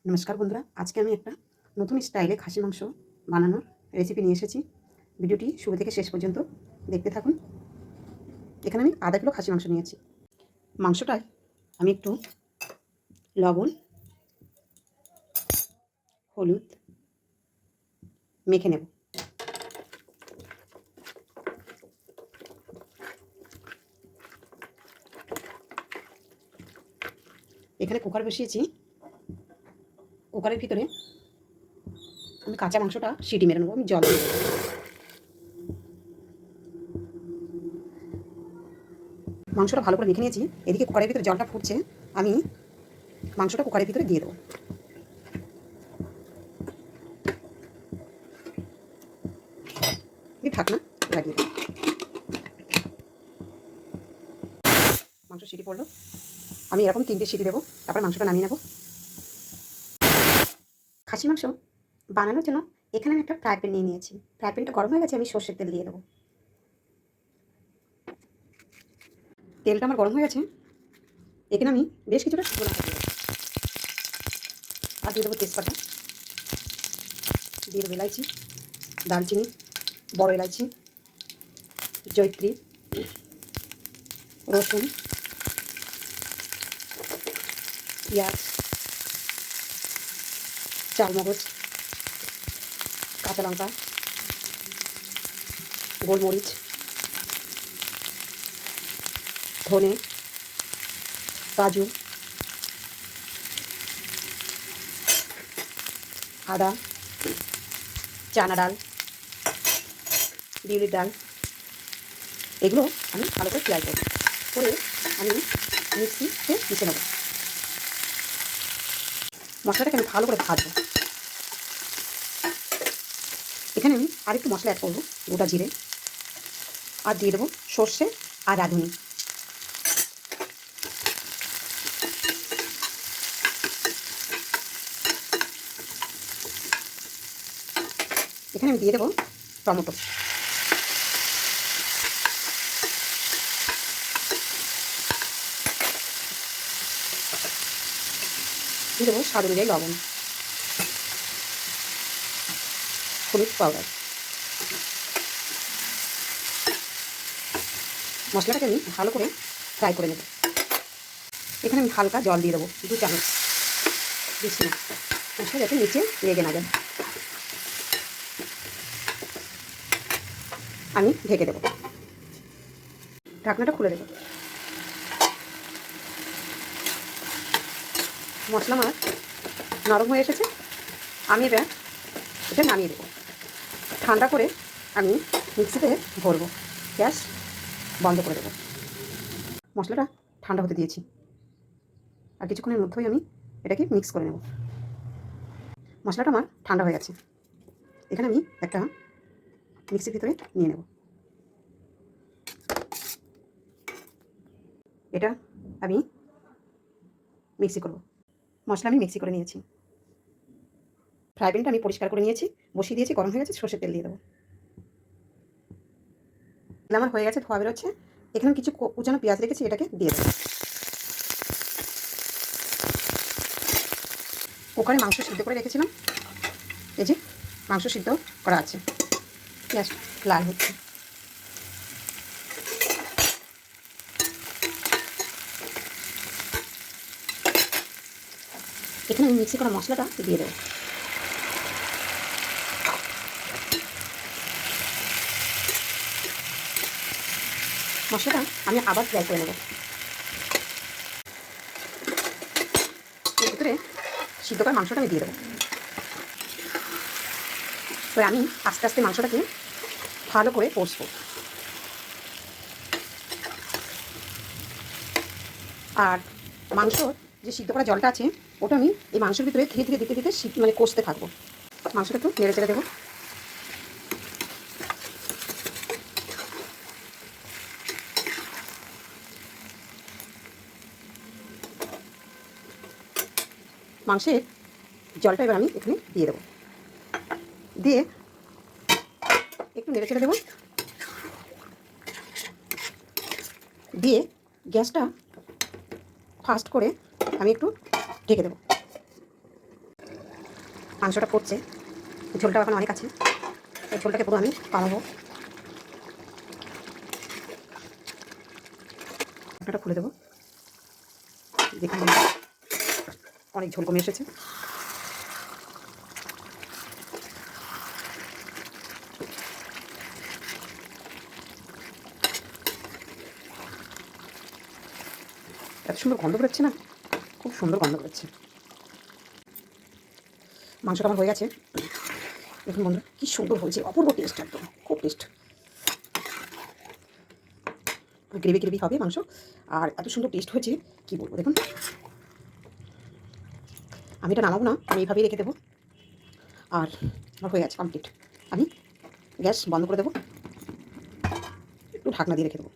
নমস্কার বন্ধুরা, আজকে আমি একটা নতুন স্টাইলে খাসি মাংস বানানোর রেসিপি নিয়ে এসেছি। ভিডিওটি শুরু থেকে শেষ পর্যন্ত দেখতে থাকুন। এখানে আমি আধা কিলো খাসি মাংস নিয়েছি। মাংসটায় আমি একটু লবণ, হলুদ মেখে নেব। এখানে কুকার বসিয়েছি। কুকারের ভিতরে আমি কাঁচা মাংসটা সিটি মেরে নেবো। আমি জল দিয়ে দেবো। মাংসটা ভালো করে মেখে নিয়েছি। এদিকে কুকারের ভিতরে জলটা ফুটছে। আমি মাংসটা কুকারের ভিতরে দিয়ে দেবো। ঢাকনা লাগিয়ে দেবো। মাংস সিটি পড়লো। আমি এরকম 3টে সিটি দেবো, তারপর মাংসটা নামিয়ে নেব। খাসি মাংস বানানোর জন্য এখানে আমি একটা ফ্রাই প্যান নিয়ে নিয়েছি। ফ্রাই প্যানটা গরম হয়ে গেছে, আমি সর্ষের তেল দিয়ে দেবো। তেলটা আমার গরম হয়ে গেছে। এখানে আমি বেশ কিছুটা শুকনো লঙ্কা দিয়ে দেবো। আর দিয়ে দেবো তেজপাতা, দিয়ে দেবো এলাইচি, দারচিনি, বড় এলাইচি, জয়িত্রী, রসুন, পেঁয়াজ, চালমগজ, কাঁচা লঙ্কা, গোলমরিচ, ধনে, কাজু, আদা, চানা ডাল, বিউলির ডাল, এগুলো আমি ভালো করে ফ্রাই করব। করে আমি মিক্সিতে পিষে নেব। মশলাটাকে আমি ভালো করে ভাজবো। এখানে আমি আরেকটু মশলা অ্যাড করবো, গোটা জিরে, আর দিয়ে দেবো সর্ষে আর রাঁধুনি। এখানে আমি দিয়ে দেবো টমেটো, দিয়ে দেবো স্বাদ অনুযায়ী লবণ, হলুদ পাউডার। মশলাটাকে আমি ভালো করে ফ্রাই করে নেব। এখানে আমি হালকা জল দিয়ে দেবো, 2 চামচ, বেশি না, মশলা যাতে নিচে লেগে না যায়। আমি ঢেকে দেবো। ঢাকনাটা খুলে দেবো। মশলা আমার নরম হয়ে এসেছে। আমি এটা নামিয়ে দেবো। ঠান্ডা করে আমি মিক্সিতে ভরবো। গ্যাস বন্ধ করে দেবো। মশলাটা ঠান্ডা হতে দিয়েছি। আর কিছুক্ষণের মধ্যেই আমি এটাকে মিক্স করে নেব। মশলাটা আমার ঠান্ডা হয়ে গেছে। এখানে আমি একটা মিক্সির ভিতরে নিয়ে নেব। এটা আমি মিক্সি করব। মশলা আমি মিক্সি করে নিয়েছি। ফ্রাই প্যানটা আমি পরিষ্কার করে নিয়েছি, বসিয়ে দিয়েছি, গরম হয়ে গেছে। সর্ষের তেল দিয়ে দেবো। তেল আমার হয়ে গেছে, ধোয়া বেরোচ্ছে। এখানে কিছু কুচানো পেঁয়াজ রেখেছি, এটাকে দিয়ে দেবো। কুকারে মাংস সিদ্ধ করে রেখেছিলাম। এই যে মাংস সিদ্ধ করা আছে। পেঁয়াজ লাল হচ্ছে। এখানে আমি মিক্সি করা মশলাটা দিয়ে দেবো। মশলাটা আমি আবার ফ্রাই করে নেব। এর ভিতরে সিদ্ধ করা মাংসটা আমি দিয়ে দেবো। তো আমি আস্তে আস্তে মাংসটাকে ভালো করে কষবো। আর মাংস যে সিদ্ধ করা জলটা আছে, ওটা আমি এই মাংসের ভিতরে ধীরে ধীরে দিতে দিতে মানে কষতে থাকবো। মাংসটা একটু নেড়ে চেড়ে দেবো। মাংসের জলটা এবার আমি এখানে দিয়ে দেবো। দিয়ে একটু নেড়ে চেড়ে দেবো। দিয়ে গ্যাসটা ফাস্ট করে আমি একটু ঢেকে দেবো। মাংসটা ফুটছে, ঝোলটা এখন অনেক আছে, এই ঝোলটাকে পুরো আমি কামাবো। ঢাকনাটা খুলে দেবো। দেখুন অনেক ঝোল কমে এসেছে। এত সুন্দর গন্ধ বেরোচ্ছে না, খুব সুন্দর গন্ধ বেরোচ্ছে। মাংসটা আমার হয়ে গেছে। দেখুন বন্ধুরা কী সুন্দর হয়েছে, অপূর্ব টেস্ট, একদম খুব টেস্ট। গ্রেভি গ্রেভি হবে মাংস, আর এত সুন্দর টেস্ট হয়েছে কী বলবো। দেখুন আমি এটা নামাবো না, আমি এইভাবেই রেখে দেবো। আর আমার হয়ে গেছে কমপ্লিট। আমি গ্যাস বন্ধ করে দেবো, একটু ঢাকনা দিয়ে রেখে দেবো।